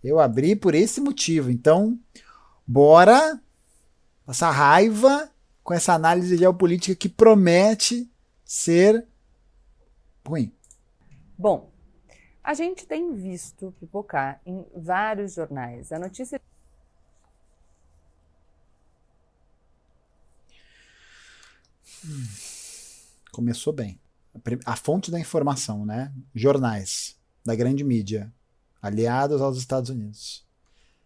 Eu abri por esse motivo. Então, bora passar raiva com essa análise geopolítica que promete ser ruim. Bom, a gente tem visto pipocar em vários jornais a notícia. Começou bem. A fonte da informação, né? Jornais da grande mídia, aliados aos Estados Unidos.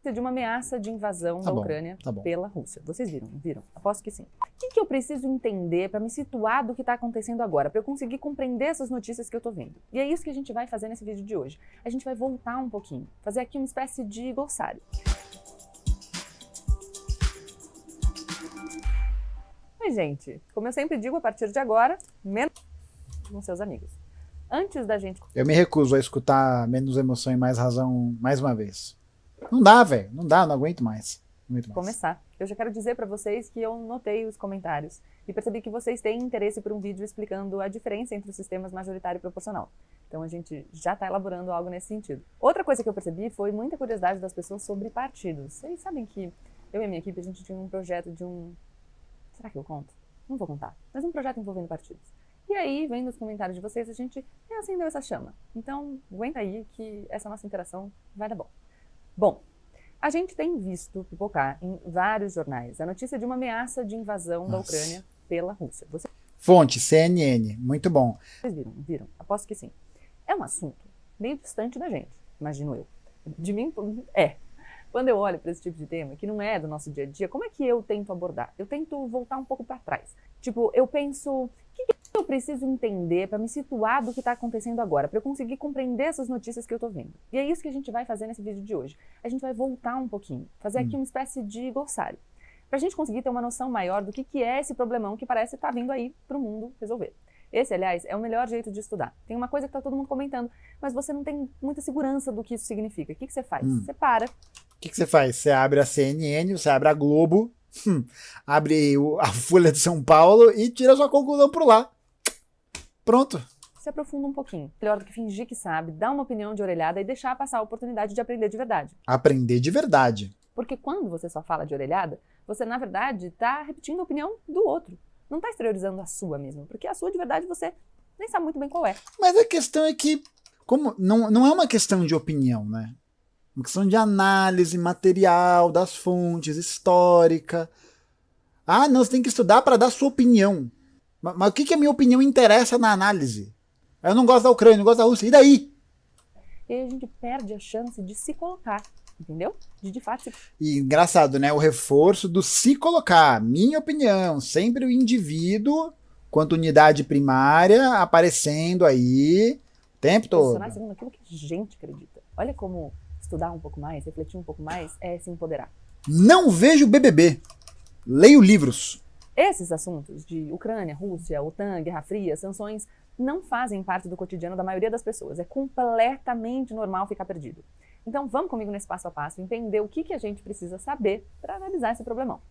De uma ameaça de invasão da Ucrânia pela Rússia. Vocês viram? Viram? Aposto que sim. O que eu preciso entender para me situar do que está acontecendo agora, para eu conseguir compreender essas notícias que eu estou vendo? E é isso que a gente vai fazer nesse vídeo de hoje. A gente vai voltar um pouquinho, fazer aqui uma espécie de glossário. Mas, gente, como eu sempre digo, a partir de agora, menos com seus amigos. Antes da gente... Eu me recuso a escutar Menos Emoção e Mais Razão mais uma vez. Não dá, velho. Não dá, não aguento mais. Começar. Eu já quero dizer para vocês que eu notei os comentários e percebi que vocês têm interesse por um vídeo explicando a diferença entre os sistemas majoritário e proporcional. Então a gente já está elaborando algo nesse sentido. Outra coisa que eu percebi foi muita curiosidade das pessoas sobre partidos. Vocês sabem que eu e a minha equipe, a gente tinha um projeto de um... Será que eu conto? Não vou contar. Mas um projeto envolvendo partidos. E aí, vendo os comentários de vocês, a gente reacendeu essa chama. Então, aguenta aí que essa nossa interação vai dar bom. Bom, a gente tem visto pipocar em vários jornais a notícia de uma ameaça de invasão da Ucrânia pela Rússia. Fonte, CNN. Muito bom. Vocês viram? Viram? Aposto que sim. É um assunto meio distante da gente, imagino eu. De mim, é. Quando eu olho para esse tipo de tema, que não é do nosso dia a dia, como é que eu tento abordar? Eu tento voltar um pouco para trás. Tipo, eu penso, o que eu preciso entender para me situar do que está acontecendo agora, para eu conseguir compreender essas notícias que eu estou vendo? E é isso que a gente vai fazer nesse vídeo de hoje. A gente vai voltar um pouquinho, fazer aqui uma espécie de glossário, para a gente conseguir ter uma noção maior do que é esse problemão que parece estar vindo aí para o mundo resolver. Esse, aliás, é o melhor jeito de estudar. Tem uma coisa que está todo mundo comentando, mas você não tem muita segurança do que isso significa. O que você faz? Você para. O que você faz? Você abre a CNN, você abre a Globo, abre a Folha de São Paulo e tira a sua conclusão por lá. Pronto. Se aprofunda um pouquinho. Melhor do que fingir que sabe, dar uma opinião de orelhada e deixar passar a oportunidade de aprender de verdade. Aprender de verdade. Porque quando você só fala de orelhada, você, na verdade, está repetindo a opinião do outro. Não está exteriorizando a sua mesmo, porque a sua de verdade você nem sabe muito bem qual é. Mas a questão é que, como não é uma questão de opinião, né? Uma questão de análise material das fontes, histórica. Ah, não, você tem que estudar para dar sua opinião. Mas o que a minha opinião interessa na análise? Eu não gosto da Ucrânia, não gosto da Rússia. E daí? E aí a gente perde a chance de se colocar, entendeu? De fato se... E engraçado, né? O reforço do se colocar. Minha opinião. Sempre o indivíduo, quanto unidade primária, aparecendo aí o tempo todo. Posicionar segundo aquilo que a gente acredita. Olha como... estudar um pouco mais, refletir um pouco mais, é se empoderar. Não vejo BBB. Leio livros. Esses assuntos de Ucrânia, Rússia, OTAN, Guerra Fria, sanções, não fazem parte do cotidiano da maioria das pessoas. É completamente normal ficar perdido. Então vamos comigo nesse passo a passo, entender o que a gente precisa saber para analisar esse problemão.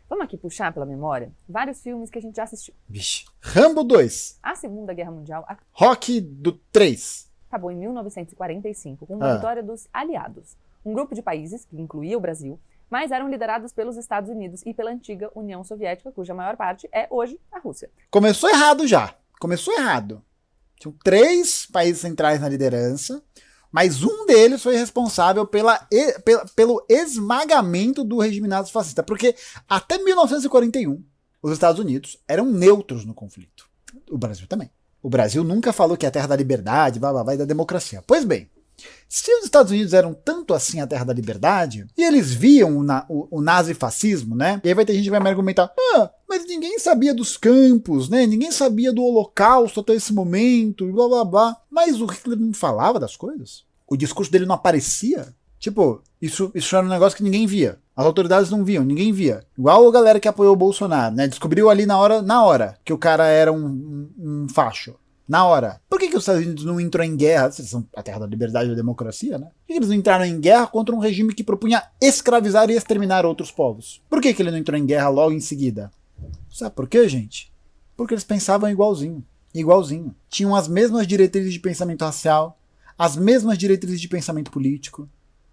Vamos aqui puxar pela memória vários filmes que a gente já assistiu. Vixe. Rambo 2. A Segunda Guerra Mundial... Rock do 3. Acabou em 1945 com uma vitória dos aliados. Um grupo de países, que incluía o Brasil, mas eram liderados pelos Estados Unidos e pela antiga União Soviética, cuja maior parte é hoje a Rússia. Começou errado já. Começou errado. Tinham 3 países centrais na liderança, mas um deles foi responsável pelo esmagamento do regime nazifascista, porque até 1941 os Estados Unidos eram neutros no conflito. O Brasil também. O Brasil nunca falou que é a terra da liberdade, blá, blá, blá, e da democracia. Pois bem, se os Estados Unidos eram tanto assim a terra da liberdade, e eles viam o nazifascismo, né? E aí vai ter gente que vai me argumentar, mas ninguém sabia dos campos, né? Ninguém sabia do Holocausto até esse momento, e blá, blá, blá. Mas o Hitler não falava das coisas? O discurso dele não aparecia? Tipo, isso era um negócio que ninguém via. As autoridades não viam, ninguém via. Igual a galera que apoiou o Bolsonaro, né? Descobriu ali na hora que o cara era um facho. Na hora. Por que os Estados Unidos não entrou em guerra? Vocês são a terra da liberdade e da democracia, né? Por que eles não entraram em guerra contra um regime que propunha escravizar e exterminar outros povos? Por que ele não entrou em guerra logo em seguida? Sabe por quê, gente? Porque eles pensavam igualzinho. Igualzinho. Tinham as mesmas diretrizes de pensamento racial, as mesmas diretrizes de pensamento político.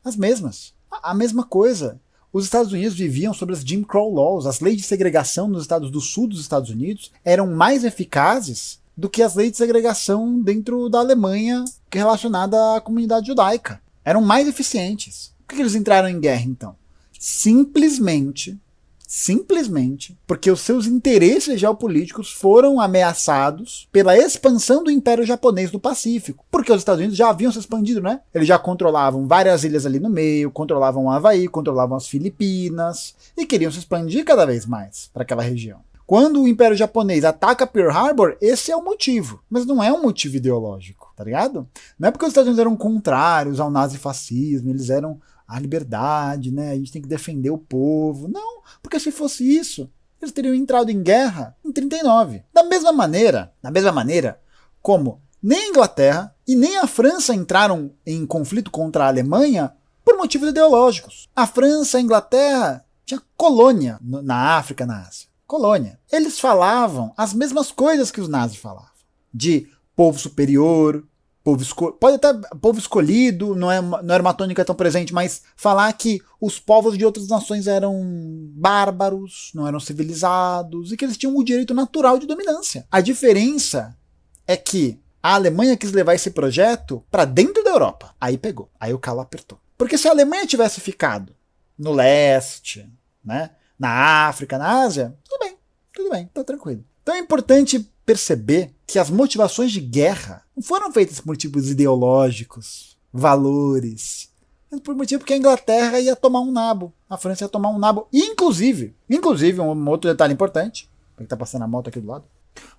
As mesmas. A mesma coisa. Os Estados Unidos viviam sobre as Jim Crow Laws. As leis de segregação nos estados do sul dos Estados Unidos eram mais eficazes do que as leis de segregação dentro da Alemanha relacionada à comunidade judaica. Eram mais eficientes. Por que eles entraram em guerra, então? Simplesmente porque os seus interesses geopolíticos foram ameaçados pela expansão do Império Japonês no Pacífico. Porque os Estados Unidos já haviam se expandido, né? Eles já controlavam várias ilhas ali no meio, controlavam o Havaí, controlavam as Filipinas, e queriam se expandir cada vez mais para aquela região. Quando o Império Japonês ataca Pearl Harbor, esse é o motivo. Mas não é um motivo ideológico, tá ligado? Não é porque os Estados Unidos eram contrários ao nazifascismo, eles eram a liberdade, né? A gente tem que defender o povo. Não, porque se fosse isso, eles teriam entrado em guerra em 39. Da mesma maneira como nem a Inglaterra e nem a França entraram em conflito contra a Alemanha por motivos ideológicos. A França e a Inglaterra tinham colônia na África, na Ásia. Colônia. Eles falavam as mesmas coisas que os nazis falavam. De povo superior, pode até povo escolhido, não era uma tônica tão presente, mas falar que os povos de outras nações eram bárbaros, não eram civilizados, e que eles tinham o direito natural de dominância. A diferença é que a Alemanha quis levar esse projeto para dentro da Europa. Aí pegou, aí o calo apertou. Porque se a Alemanha tivesse ficado no leste, né, na África, na Ásia, tudo bem, tá tranquilo. Então é importante perceber que as motivações de guerra não foram feitas por motivos ideológicos, valores, mas por motivo porque a Inglaterra ia tomar um nabo, a França ia tomar um nabo, e inclusive um outro detalhe importante, que tá passando a moto aqui do lado,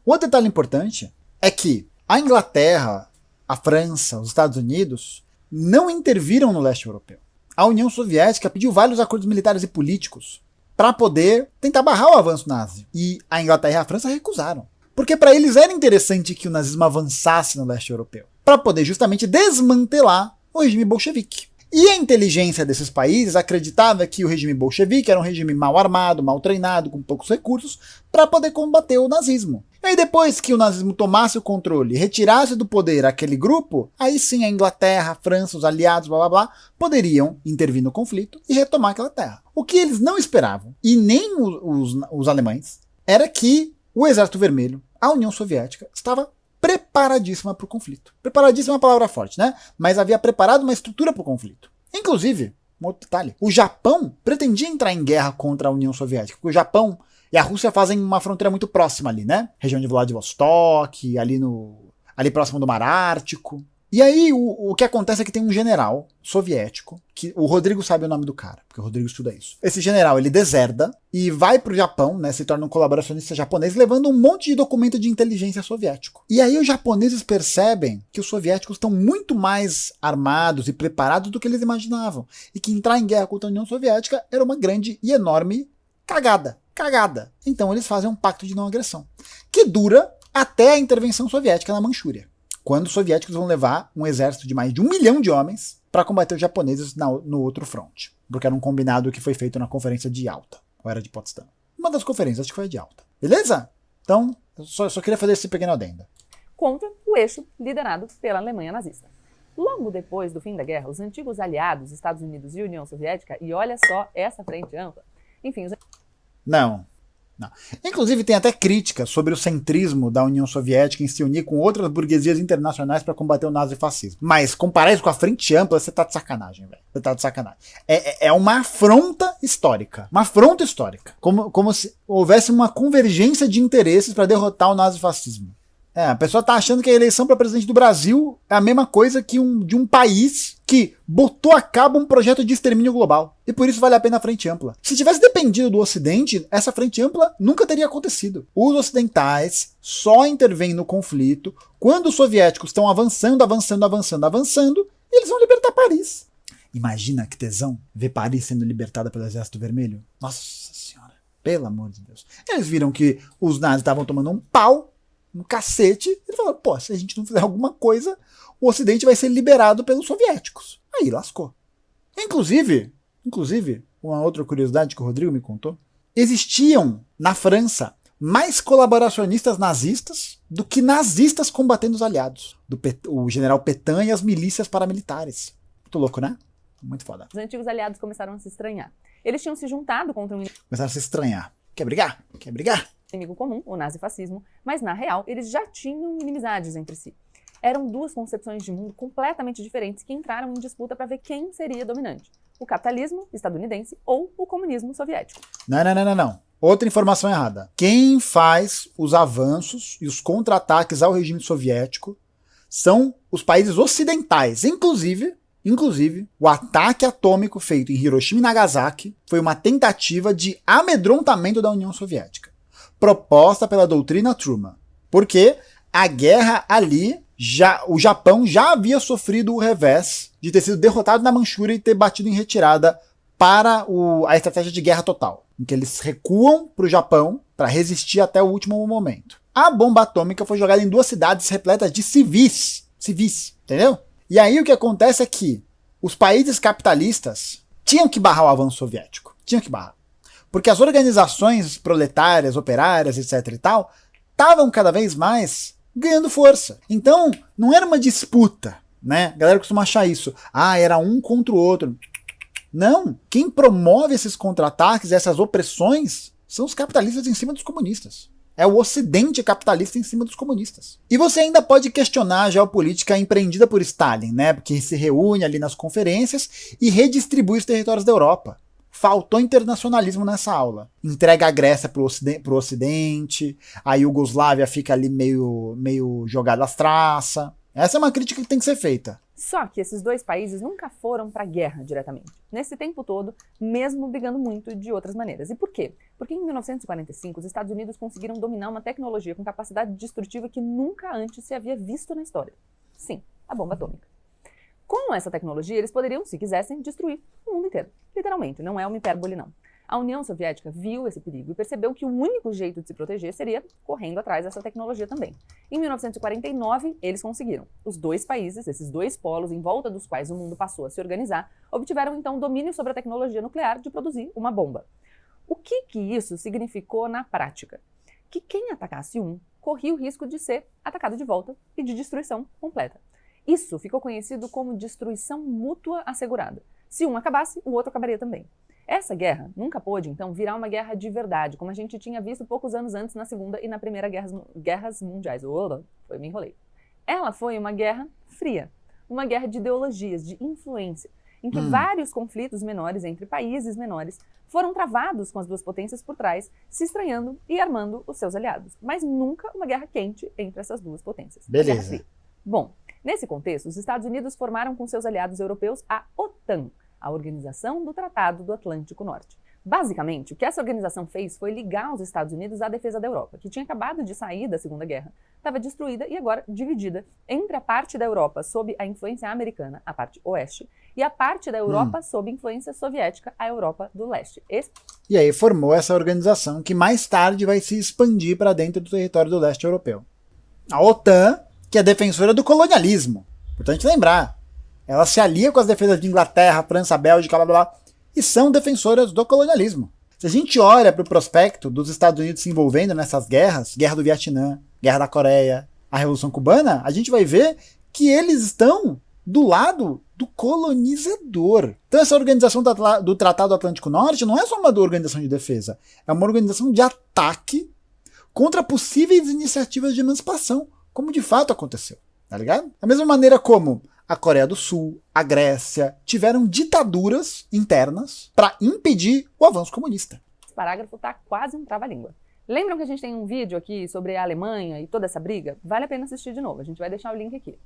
outro detalhe importante é que a Inglaterra, a França, os Estados Unidos não interviram no leste europeu. A União Soviética pediu vários acordos militares e políticos para poder tentar barrar o avanço nazi, e a Inglaterra e a França recusaram. Porque para eles era interessante que o nazismo avançasse no leste europeu, para poder justamente desmantelar o regime bolchevique. E a inteligência desses países acreditava que o regime bolchevique era um regime mal armado, mal treinado, com poucos recursos, para poder combater o nazismo. E aí depois que o nazismo tomasse o controle e retirasse do poder aquele grupo, aí sim a Inglaterra, a França, os aliados, blá blá blá, poderiam intervir no conflito e retomar aquela terra. O que eles não esperavam, e nem os alemães, era que o Exército Vermelho, a União Soviética, estava preparadíssima para o conflito. Preparadíssima é uma palavra forte, né? Mas havia preparado uma estrutura para o conflito. Inclusive, um outro detalhe, o Japão pretendia entrar em guerra contra a União Soviética, porque o Japão e a Rússia fazem uma fronteira muito próxima ali, né? Região de Vladivostok, ali próximo do Mar Ártico. E aí o que acontece é que tem um general soviético, que o Rodrigo sabe o nome do cara, porque o Rodrigo estuda isso. Esse general, ele deserda e vai pro Japão, né, se torna um colaboracionista japonês, levando um monte de documento de inteligência soviético. E aí os japoneses percebem que os soviéticos estão muito mais armados e preparados do que eles imaginavam, e que entrar em guerra contra a União Soviética era uma grande e enorme cagada. Então eles fazem um pacto de não agressão, que dura até a intervenção soviética na Manchúria, quando os soviéticos vão levar um exército de mais de 1 milhão de homens para combater os japoneses no outro fronte. Porque era um combinado que foi feito na Conferência de Yalta, ou era de Potsdam. Uma das conferências, acho que foi a de Yalta. Beleza? Então, eu só queria fazer esse pequeno adendo. Contra o eixo liderado pela Alemanha nazista. Logo depois do fim da guerra, os antigos aliados, Estados Unidos e União Soviética, e olha só essa frente ampla, enfim... Não. Inclusive tem até críticas sobre o centrismo da União Soviética em se unir com outras burguesias internacionais para combater o nazifascismo. Mas comparar isso com a frente ampla, você tá de sacanagem, velho. Você tá de sacanagem. É uma afronta histórica. Uma afronta histórica. Como se houvesse uma convergência de interesses para derrotar o nazifascismo. A pessoa tá achando que a eleição para presidente do Brasil é a mesma coisa que de um país que botou a cabo um projeto de extermínio global. E por isso vale a pena a frente ampla. Se tivesse dependido do Ocidente, essa frente ampla nunca teria acontecido. Os ocidentais só intervêm no conflito quando os soviéticos estão avançando, e eles vão libertar Paris. Imagina que tesão ver Paris sendo libertada pelo Exército Vermelho. Nossa Senhora, pelo amor de Deus. Eles viram que os nazis estavam tomando um pau, um cacete, ele falou, pô, se a gente não fizer alguma coisa, o Ocidente vai ser liberado pelos soviéticos. Aí lascou. Inclusive, uma outra curiosidade que o Rodrigo me contou, existiam na França mais colaboracionistas nazistas do que nazistas combatendo os aliados. O general Pétain e as milícias paramilitares. Muito louco, né? Muito foda. Os antigos aliados começaram a se estranhar. Eles tinham se juntado contra um Começaram a se estranhar. Quer brigar? Quer brigar? inimigo comum, o nazifascismo, mas na real eles já tinham inimizades entre si. Eram duas concepções de mundo completamente diferentes que entraram em disputa para ver quem seria dominante. O capitalismo estadunidense ou o comunismo soviético. Não. Outra informação errada. Quem faz os avanços e os contra-ataques ao regime soviético são os países ocidentais. Inclusive, o ataque atômico feito em Hiroshima e Nagasaki foi uma tentativa de amedrontamento da União Soviética, proposta pela doutrina Truman. Porque a guerra ali, o Japão já havia sofrido o revés de ter sido derrotado na Manchúria e ter batido em retirada para a estratégia de guerra total, em que eles recuam para o Japão para resistir até o último momento. A bomba atômica foi jogada em duas cidades repletas de civis, entendeu? E aí o que acontece é que os países capitalistas tinham que barrar o avanço soviético, porque as organizações proletárias, operárias, etc e tal, estavam cada vez mais ganhando força. Então, não era uma disputa, né? A galera costuma achar isso. Era um contra o outro. Não. Quem promove esses contra-ataques, essas opressões, são os capitalistas em cima dos comunistas. É o ocidente capitalista em cima dos comunistas. E você ainda pode questionar a geopolítica empreendida por Stalin, né? Porque se reúne ali nas conferências e redistribui os territórios da Europa. Faltou internacionalismo nessa aula. Entrega a Grécia pro Ocidente, a Iugoslávia fica ali meio jogada às traças. Essa é uma crítica que tem que ser feita. Só que esses dois países nunca foram para a guerra diretamente. Nesse tempo todo, mesmo brigando muito de outras maneiras. E por quê? Porque em 1945 os Estados Unidos conseguiram dominar uma tecnologia com capacidade destrutiva que nunca antes se havia visto na história. Sim, a bomba atômica. Com essa tecnologia, eles poderiam, se quisessem, destruir o mundo inteiro. Literalmente, não é uma hipérbole não. A União Soviética viu esse perigo e percebeu que o único jeito de se proteger seria correndo atrás dessa tecnologia também. Em 1949, eles conseguiram. Os dois países, esses dois polos em volta dos quais o mundo passou a se organizar, obtiveram então domínio sobre a tecnologia nuclear de produzir uma bomba. O que isso significou na prática? Que quem atacasse um corria o risco de ser atacado de volta e de destruição completa. Isso ficou conhecido como destruição mútua assegurada. Se um acabasse, o outro acabaria também. Essa guerra nunca pôde, então, virar uma guerra de verdade, como a gente tinha visto poucos anos antes na Segunda e na Primeira Guerras Mundiais. Me enrolei. Ela foi uma guerra fria, uma guerra de ideologias, de influência, em que vários conflitos menores entre países menores foram travados com as duas potências por trás, se estranhando e armando os seus aliados. Mas nunca uma guerra quente entre essas duas potências. Beleza. Bom, nesse contexto, os Estados Unidos formaram com seus aliados europeus a OTAN, a Organização do Tratado do Atlântico Norte. Basicamente, o que essa organização fez foi ligar os Estados Unidos à defesa da Europa, que tinha acabado de sair da Segunda Guerra, estava destruída e agora dividida entre a parte da Europa sob a influência americana, a parte oeste, e a parte da Europa sob influência soviética, a Europa do leste. E aí formou essa organização que mais tarde vai se expandir para dentro do território do leste europeu. A OTAN, que é defensora do colonialismo. Importante lembrar. Ela se alia com as defesas de Inglaterra, França, Bélgica, blá blá blá, e são defensoras do colonialismo. Se a gente olha para o prospecto dos Estados Unidos se envolvendo nessas guerras, Guerra do Vietnã, Guerra da Coreia, a Revolução Cubana, a gente vai ver que eles estão do lado do colonizador. Então essa organização do Tratado do Atlântico Norte não é só uma organização de defesa, é uma organização de ataque contra possíveis iniciativas de emancipação, como de fato aconteceu, tá ligado? Da mesma maneira como a Coreia do Sul, a Grécia, tiveram ditaduras internas para impedir o avanço comunista. Esse parágrafo tá quase um trava-língua. Lembram que a gente tem um vídeo aqui sobre a Alemanha e toda essa briga? Vale a pena assistir de novo, a gente vai deixar o link aqui.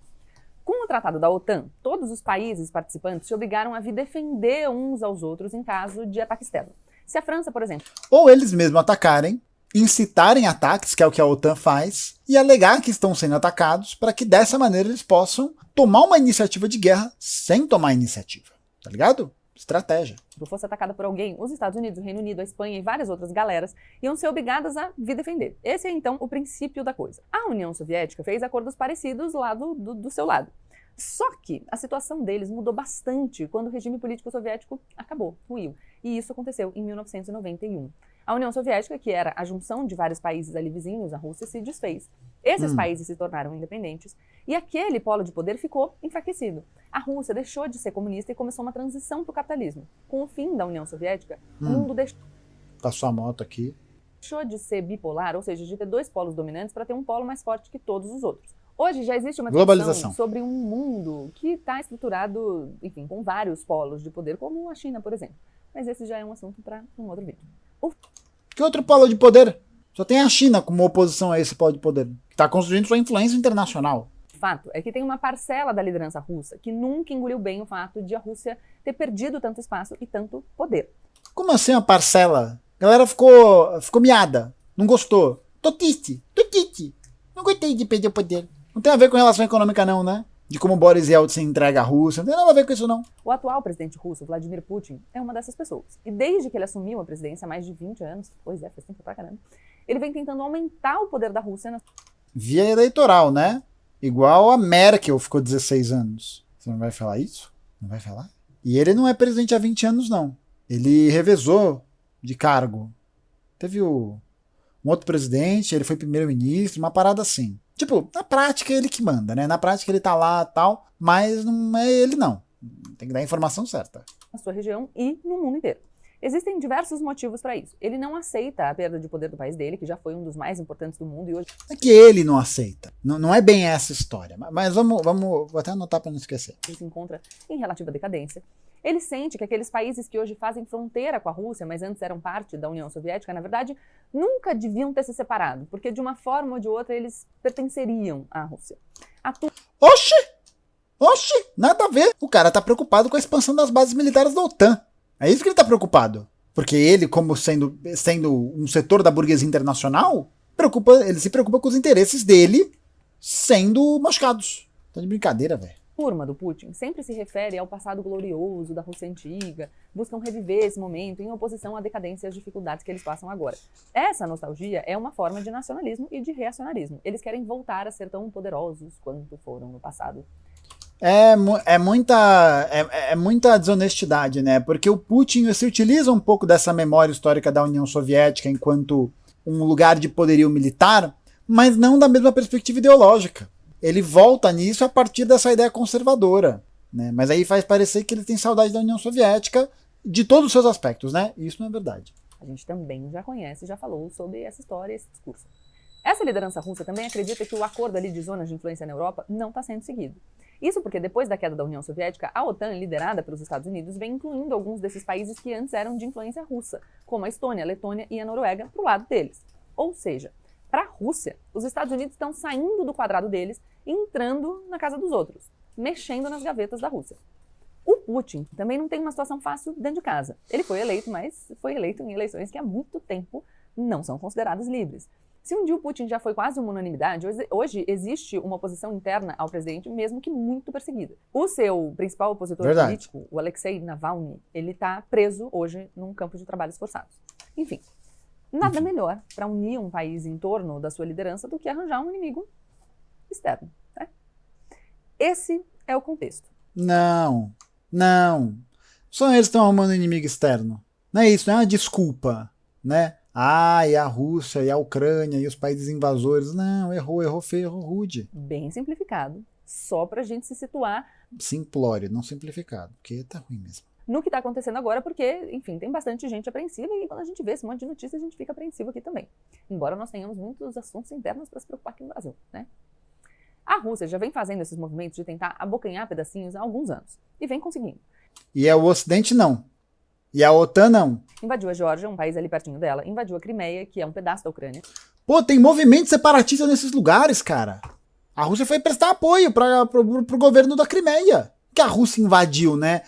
Com o tratado da OTAN, todos os países participantes se obrigaram a vir defender uns aos outros em caso de ataque externo. Se a França, por exemplo... Ou eles mesmos atacarem, incitarem ataques, que é o que a OTAN faz, e alegar que estão sendo atacados para que dessa maneira eles possam tomar uma iniciativa de guerra sem tomar iniciativa. Tá ligado? Estratégia. Se fosse atacada por alguém, os Estados Unidos, o Reino Unido, a Espanha e várias outras galeras iam ser obrigadas a vir defender. Esse é então o princípio da coisa. A União Soviética fez acordos parecidos lá do seu lado. Só que a situação deles mudou bastante quando o regime político soviético acabou, ruiu. E isso aconteceu em 1991. A União Soviética, que era a junção de vários países ali vizinhos, a Rússia, se desfez. Esses países se tornaram independentes e aquele polo de poder ficou enfraquecido. A Rússia deixou de ser comunista e começou uma transição para o capitalismo. Com o fim da União Soviética, o mundo Passou a moto aqui. deixou de ser bipolar, ou seja, de ter dois polos dominantes para ter um polo mais forte que todos os outros. Hoje já existe uma discussão sobre um mundo que está estruturado, enfim, com vários polos de poder, como a China, por exemplo. Mas esse já é um assunto para um outro vídeo. Que outro polo de poder? Só tem a China como oposição a esse polo de poder, que está construindo sua influência internacional. O fato é que tem uma parcela da liderança russa que nunca engoliu bem o fato de a Rússia ter perdido tanto espaço e tanto poder. Como assim uma parcela? A galera ficou miada, não gostou. Tô triste. Não gostei de perder o poder. Não tem a ver com relação econômica não, né? De como Boris Yeltsin entrega a Rússia. Não tem nada a ver com isso não. O atual presidente russo, Vladimir Putin, é uma dessas pessoas. E desde que ele assumiu a presidência há mais de 20 anos, pois é, faz tempo pra caramba, ele vem tentando aumentar o poder da Rússia via eleitoral, né? Igual a Merkel ficou 16 anos. Você não vai falar isso? Não vai falar? E ele não é presidente há 20 anos, não. Ele revezou de cargo. Teve um outro presidente, ele foi primeiro-ministro, uma parada assim. Tipo, na prática é ele que manda, né? Na prática ele tá lá e tal, mas não é ele não. Tem que dar a informação certa. Na sua região e no mundo inteiro. Existem diversos motivos para isso. Ele não aceita a perda de poder do país dele, que já foi um dos mais importantes do mundo e hoje... É que ele não aceita. Não é bem essa história. Mas vamos vou até anotar para não esquecer. Ele se encontra em relativa decadência. Ele sente que aqueles países que hoje fazem fronteira com a Rússia, mas antes eram parte da União Soviética, na verdade, nunca deviam ter se separado, porque de uma forma ou de outra eles pertenceriam à Rússia. Oxi, nada a ver. O cara tá preocupado com a expansão das bases militares da OTAN. É isso que ele tá preocupado. Porque ele, como sendo um setor da burguesia internacional, ele se preocupa com os interesses dele sendo machucados. Tá de brincadeira, velho. A turma do Putin sempre se refere ao passado glorioso da Rússia antiga, buscam reviver esse momento em oposição à decadência e às dificuldades que eles passam agora. Essa nostalgia é uma forma de nacionalismo e de reacionarismo. Eles querem voltar a ser tão poderosos quanto foram no passado. É muita desonestidade, né? Porque o Putin se utiliza um pouco dessa memória histórica da União Soviética enquanto um lugar de poderio militar, mas não da mesma perspectiva ideológica. Ele volta nisso a partir dessa ideia conservadora, né? Mas aí faz parecer que ele tem saudade da União Soviética de todos os seus aspectos, né? Isso não é verdade. A gente também já conhece, já falou sobre essa história, esse discurso. Essa liderança russa também acredita que o acordo ali de zonas de influência na Europa não está sendo seguido. Isso porque depois da queda da União Soviética, a OTAN, liderada pelos Estados Unidos, vem incluindo alguns desses países que antes eram de influência russa, como a Estônia, a Letônia e a Noruega, para o lado deles. Ou seja, para a Rússia, os Estados Unidos estão saindo do quadrado deles e entrando na casa dos outros, mexendo nas gavetas da Rússia. O Putin também não tem uma situação fácil dentro de casa. Ele foi eleito, mas foi eleito em eleições que há muito tempo não são consideradas livres. Se um dia o Putin já foi quase uma unanimidade, hoje existe uma oposição interna ao presidente, mesmo que muito perseguida. O seu principal opositor político, o Alexei Navalny, ele está preso hoje num campo de trabalhos forçados. Enfim, nada melhor para unir um país em torno da sua liderança do que arranjar um inimigo externo, né? Esse é o contexto. Não. Só eles estão arrumando inimigo externo. Não é isso, não é uma desculpa, né? E a Rússia, e a Ucrânia, e os países invasores. Não, errou feio, errou rude. Bem simplificado, só pra gente se situar. Simplório, não simplificado, porque tá ruim mesmo. No que tá acontecendo agora, porque, enfim, tem bastante gente apreensiva e quando a gente vê esse monte de notícias, a gente fica apreensivo aqui também. Embora nós tenhamos muitos assuntos internos para se preocupar aqui no Brasil, né? A Rússia já vem fazendo esses movimentos de tentar abocanhar pedacinhos há alguns anos. E vem conseguindo. E é o Ocidente não. E a OTAN não. Invadiu a Geórgia, um país ali pertinho dela. Invadiu a Crimeia, que é um pedaço da Ucrânia. Pô, tem movimento separatista nesses lugares, cara. A Rússia foi prestar apoio pro governo da Crimeia. Que a Rússia invadiu, né?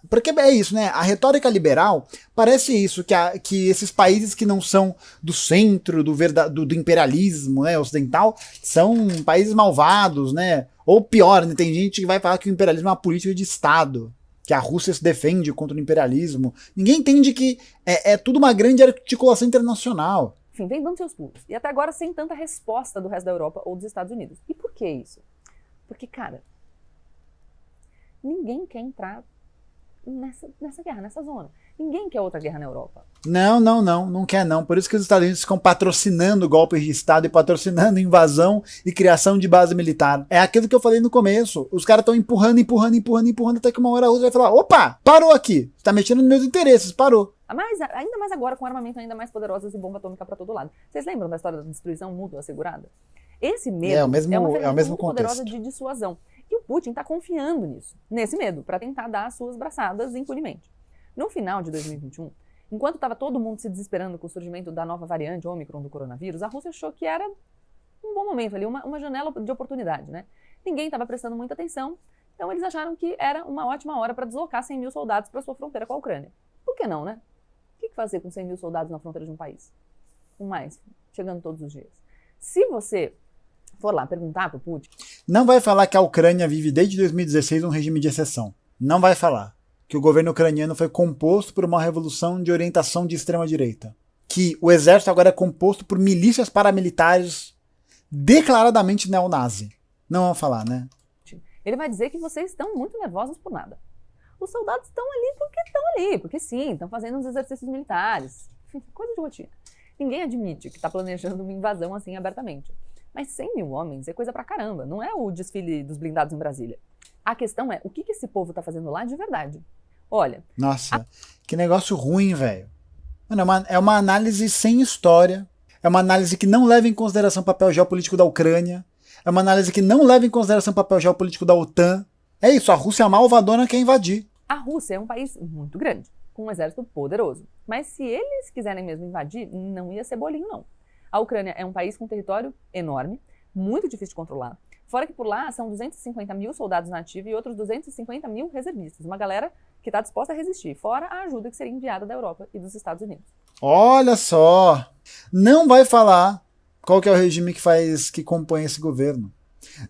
Porque é isso, né? A retórica liberal parece isso, que esses países que não são do centro do imperialismo, né, ocidental, são países malvados, né? Ou pior, né? Tem gente que vai falar que o imperialismo é uma política de Estado, que a Rússia se defende contra o imperialismo. Ninguém entende que é tudo uma grande articulação internacional. Enfim, vem dando seus pulos. E até agora sem tanta resposta do resto da Europa ou dos Estados Unidos. E por que isso? Porque, cara, ninguém quer entrar nessa guerra, nessa zona. Ninguém quer outra guerra na Europa. Não quer não. Por isso que os Estados Unidos ficam patrocinando golpes de Estado e patrocinando invasão e criação de base militar. É aquilo que eu falei no começo. Os caras estão empurrando, até que uma hora a Rússia vai falar, opa, parou aqui. Você tá mexendo nos meus interesses, parou. Mas, ainda mais agora, com armamento ainda mais poderoso e bomba atômica para todo lado. Vocês lembram da história da destruição mútua assegurada? Esse medo é uma ferramenta muito poderosa de dissuasão. E o Putin está confiando nisso, nesse medo, para tentar dar as suas braçadas impunemente. No final de 2021, enquanto estava todo mundo se desesperando com o surgimento da nova variante Ômicron do coronavírus, a Rússia achou que era um bom momento ali, uma janela de oportunidade, né? Ninguém estava prestando muita atenção, então eles acharam que era uma ótima hora para deslocar 100 mil soldados para sua fronteira com a Ucrânia. Por que não, né? O que fazer com 100 mil soldados na fronteira de um país? Um mais, chegando todos os dias. Se você for lá perguntar pro Putin... Não vai falar que a Ucrânia vive desde 2016 um regime de exceção. Não vai falar que o governo ucraniano foi composto por uma revolução de orientação de extrema-direita. Que o exército agora é composto por milícias paramilitares declaradamente neonazi. Não vão falar, né? Ele vai dizer que vocês estão muito nervosos por nada. Os soldados estão ali, porque sim, estão fazendo uns exercícios militares. Coisa de rotina. Ninguém admite que está planejando uma invasão assim abertamente. Mas 100 mil homens é coisa pra caramba, não é o desfile dos blindados em Brasília. A questão é, o que esse povo tá fazendo lá de verdade? Olha... Nossa, que negócio ruim, velho. É uma análise sem história, é uma análise que não leva em consideração o papel geopolítico da Ucrânia, é uma análise que não leva em consideração o papel geopolítico da OTAN. É isso, a Rússia malvadona quer invadir. A Rússia é um país muito grande, com um exército poderoso. Mas se eles quiserem mesmo invadir, não ia ser bolinho, não. A Ucrânia é um país com território enorme, muito difícil de controlar. Fora que por lá são 250 mil soldados na ativa e outros 250 mil reservistas. Uma galera que está disposta a resistir, fora a ajuda que seria enviada da Europa e dos Estados Unidos. Olha só! Não vai falar qual que é o regime que compõe esse governo.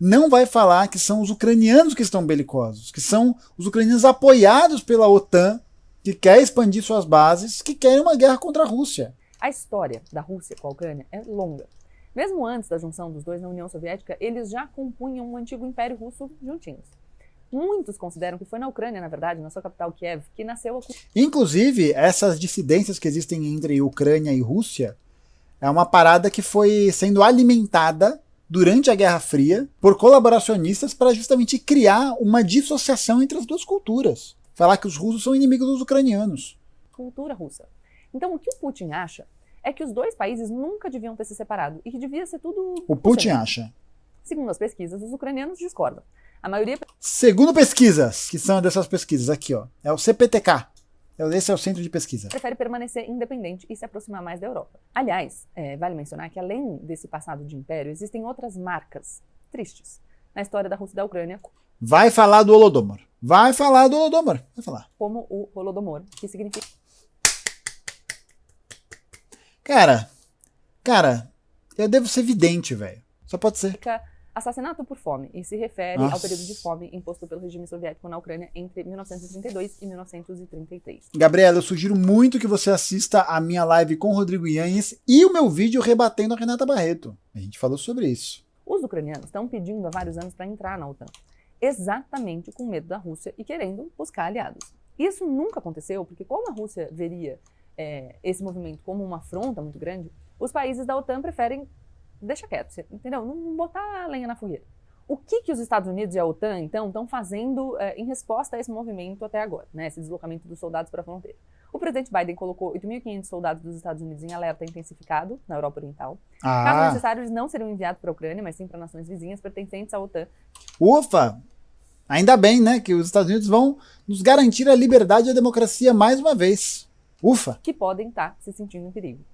Não vai falar que são os ucranianos que estão belicosos, que são os ucranianos apoiados pela OTAN, que quer expandir suas bases, que querem uma guerra contra a Rússia. A história da Rússia com a Ucrânia é longa. Mesmo antes da junção dos dois na União Soviética, eles já compunham um antigo Império Russo juntinhos. Muitos consideram que foi na Ucrânia, na verdade, na sua capital Kiev, que nasceu a... Inclusive, essas dissidências que existem entre Ucrânia e Rússia é uma parada que foi sendo alimentada durante a Guerra Fria por colaboracionistas para justamente criar uma dissociação entre as duas culturas. Falar que os russos são inimigos dos ucranianos. Cultura russa. Então, o que o Putin acha é que os dois países nunca deviam ter se separado e que devia ser tudo... O Putin acha. Segundo as pesquisas, os ucranianos discordam. A maioria... Segundo pesquisas, que são dessas pesquisas, aqui ó, é o CPTK. Esse é o centro de pesquisa. Prefere permanecer independente e se aproximar mais da Europa. Aliás, vale mencionar que além desse passado de império, existem outras marcas tristes na história da Rússia e da Ucrânia. Vai falar do Holodomor. Vai falar. Como o Holodomor, que significa... Cara, eu devo ser vidente, velho. Só pode ser. Assassinato por fome, e se refere ao período de fome imposto pelo regime soviético na Ucrânia entre 1932 e 1933. Gabriela, eu sugiro muito que você assista a minha live com o Rodrigo Yanhes e o meu vídeo rebatendo a Renata Barreto. A gente falou sobre isso. Os ucranianos estão pedindo há vários anos para entrar na OTAN, exatamente com medo da Rússia e querendo buscar aliados. Isso nunca aconteceu, porque como a Rússia veria esse movimento como uma afronta muito grande, os países da OTAN preferem deixar quieto, entendeu? Não botar a lenha na fogueira. O que os Estados Unidos e a OTAN, então, estão fazendo em resposta a esse movimento até agora, né? Esse deslocamento dos soldados para a fronteira? O presidente Biden colocou 8.500 soldados dos Estados Unidos em alerta intensificado na Europa Oriental. Caso necessário, eles não seriam enviados para a Ucrânia, mas sim para nações vizinhas pertencentes à OTAN. Ufa! Ainda bem, né, que os Estados Unidos vão nos garantir a liberdade e a democracia mais uma vez. Ufa! Que podem estar se sentindo em perigo.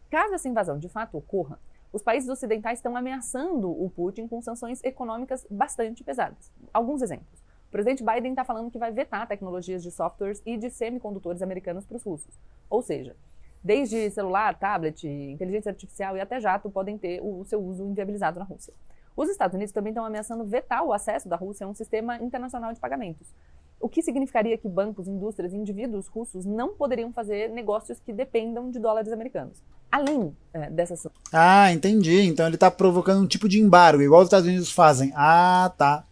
Caso essa invasão de fato ocorra, os países ocidentais estão ameaçando o Putin com sanções econômicas bastante pesadas. Alguns exemplos. O presidente Biden está falando que vai vetar tecnologias de softwares e de semicondutores americanos para os russos. Ou seja, desde celular, tablet, inteligência artificial e até jato podem ter o seu uso inviabilizado na Rússia. Os Estados Unidos também estão ameaçando vetar o acesso da Rússia a um sistema internacional de pagamentos. O que significaria que bancos, indústrias e indivíduos russos não poderiam fazer negócios que dependam de dólares americanos. Além dessas... entendi. Então ele está provocando um tipo de embargo, igual os Estados Unidos fazem. Tá.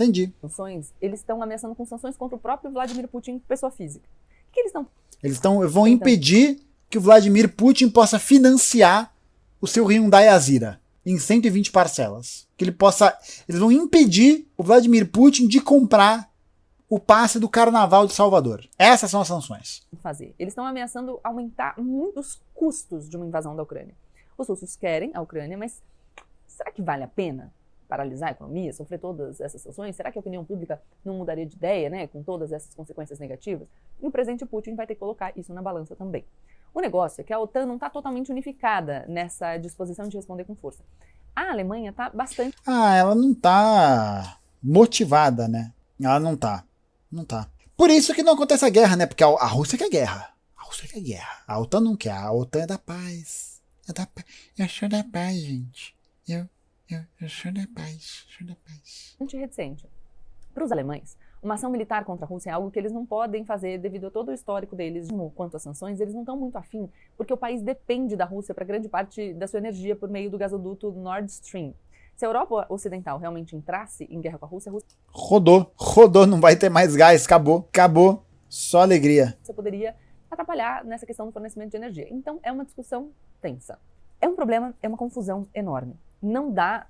Entendi. Sanções, eles estão ameaçando com sanções contra o próprio Vladimir Putin, pessoa física. O que eles estão... Eles vão impedir que o Vladimir Putin possa financiar o seu Hyundai Azira em 120 parcelas. Eles vão impedir o Vladimir Putin de comprar o passe do Carnaval de Salvador. Essas são as sanções. Eles estão ameaçando aumentar muito os custos de uma invasão da Ucrânia. Os russos querem a Ucrânia, mas será que vale a pena paralisar a economia, sofrer todas essas sanções? Será que a opinião pública não mudaria de ideia, né, com todas essas consequências negativas? E o presidente Putin vai ter que colocar isso na balança também. O negócio é que a OTAN não está totalmente unificada nessa disposição de responder com força. A Alemanha está bastante... ela não está motivada, né? Ela não tá. Não tá. Por isso que não acontece a guerra, né? Porque a Rússia quer guerra. A Rússia quer guerra. A OTAN não quer. A OTAN é da paz. É da paz. Eu sou da paz, gente. Eu sou da paz. Sou da paz. Reticente. Para os alemães, uma ação militar contra a Rússia é algo que eles não podem fazer devido a todo o histórico deles. Quanto às sanções, eles não estão muito afim, porque o país depende da Rússia para grande parte da sua energia por meio do gasoduto Nord Stream. Se a Europa Ocidental realmente entrasse em guerra com a Rússia... Rodou, não vai ter mais gás, acabou, só alegria. Você poderia atrapalhar nessa questão do fornecimento de energia. Então é uma discussão tensa. É um problema, é uma confusão enorme. Não dá...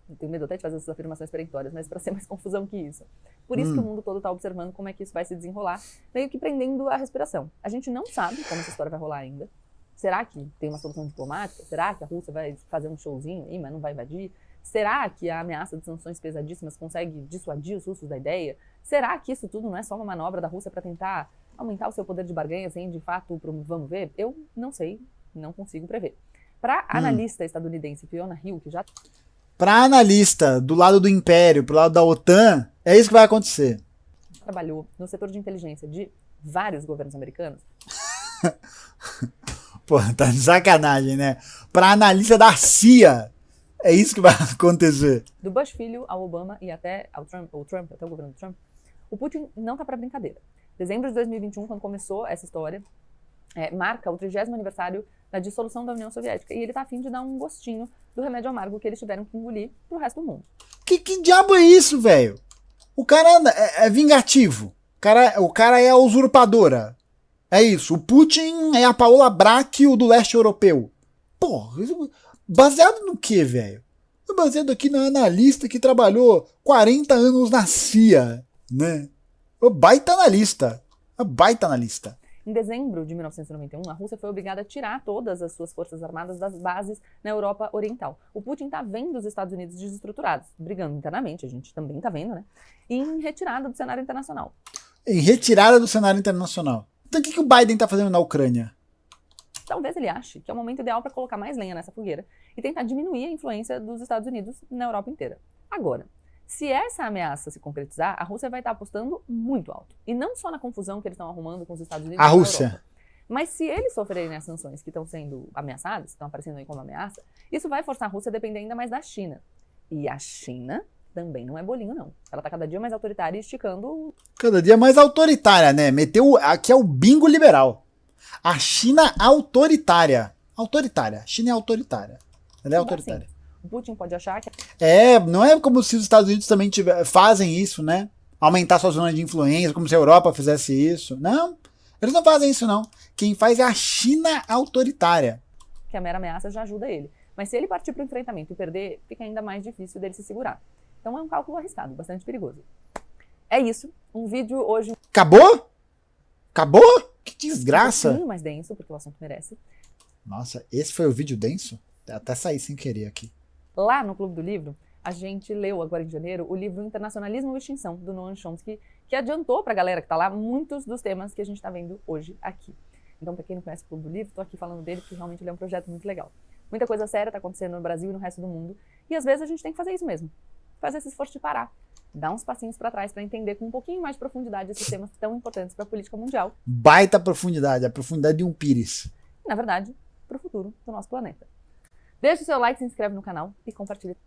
Eu tenho medo até de fazer essas afirmações peremptórias, mas para ser mais confusão que isso. Por isso que o mundo todo está observando como é que isso vai se desenrolar, meio que prendendo a respiração. A gente não sabe como essa história vai rolar ainda. Será que tem uma solução diplomática? Será que a Rússia vai fazer um showzinho aí, mas não vai invadir? Será que a ameaça de sanções pesadíssimas consegue dissuadir os russos da ideia? Será que isso tudo não é só uma manobra da Rússia para tentar aumentar o seu poder de barganha sem, de fato, vamos ver? Eu não sei, não consigo prever. Para a analista estadunidense Fiona Hill, que já... Para analista do lado do Império, pro lado da OTAN, é isso que vai acontecer. Trabalhou no setor de inteligência de vários governos americanos. Pô, tá de sacanagem, né? Pra analista da CIA, é isso que vai acontecer. Do Bush filho ao Obama e até ao Trump, até o governo do Trump, o Putin não tá pra brincadeira. Dezembro de 2021, quando começou essa história, marca o 30º aniversário da dissolução da União Soviética. E ele tá a fim de dar um gostinho do remédio amargo que eles tiveram que engolir pro resto do mundo. Que diabo é isso, velho? O cara é vingativo. O cara é a usurpadora. É isso, o Putin é a Paola Bracchio do leste europeu. Porra, baseado no que, velho? Baseado aqui na analista que trabalhou 40 anos na CIA, né? O baita analista. Em dezembro de 1991, a Rússia foi obrigada a tirar todas as suas forças armadas das bases na Europa Oriental. O Putin tá vendo os Estados Unidos desestruturados, brigando internamente, a gente também tá vendo, né? E em retirada do cenário internacional. Então o que o Biden tá fazendo na Ucrânia? Talvez ele ache que é o momento ideal para colocar mais lenha nessa fogueira e tentar diminuir a influência dos Estados Unidos na Europa inteira. Agora, se essa ameaça se concretizar, a Rússia vai estar apostando muito alto. E não só na confusão que eles estão arrumando com os Estados Unidos a Rússia. Europa. Mas se eles sofrerem as sanções que estão sendo ameaçadas, estão aparecendo aí como ameaça, isso vai forçar a Rússia a depender ainda mais da China. E a China também não é bolinho, não. Ela tá cada dia mais autoritária e esticando... Cada dia mais autoritária, né? Aqui é o bingo liberal. A China autoritária. A China é autoritária. Ela é autoritária. Assim, o Putin pode achar que... não é como se os Estados Unidos também fazem isso, né? Aumentar sua zona de influência, como se a Europa fizesse isso. Não, eles não fazem isso, não. Quem faz é a China autoritária. Que a mera ameaça já ajuda ele. Mas se ele partir para o enfrentamento e perder, fica ainda mais difícil dele se segurar. Então é um cálculo arriscado, bastante perigoso. É isso, um vídeo hoje... Acabou? Que desgraça! Um pouquinho mais denso, porque o assunto merece. Nossa, esse foi o vídeo denso? Até saí sem querer aqui. Lá no Clube do Livro, a gente leu agora em janeiro o livro Internacionalismo e Extinção, do Noam Chomsky, que adiantou pra galera que tá lá muitos dos temas que a gente tá vendo hoje aqui. Então, pra quem não conhece o Clube do Livro, tô aqui falando dele porque realmente ele é um projeto muito legal. Muita coisa séria tá acontecendo no Brasil e no resto do mundo, e às vezes a gente tem que fazer isso mesmo. Fazer esse esforço de parar, dar uns passinhos para trás para entender com um pouquinho mais de profundidade esses temas tão importantes para a política mundial. Baita profundidade, a profundidade de um pires. E, na verdade, para o futuro do nosso planeta. Deixe o seu like, se inscreve no canal e compartilhe.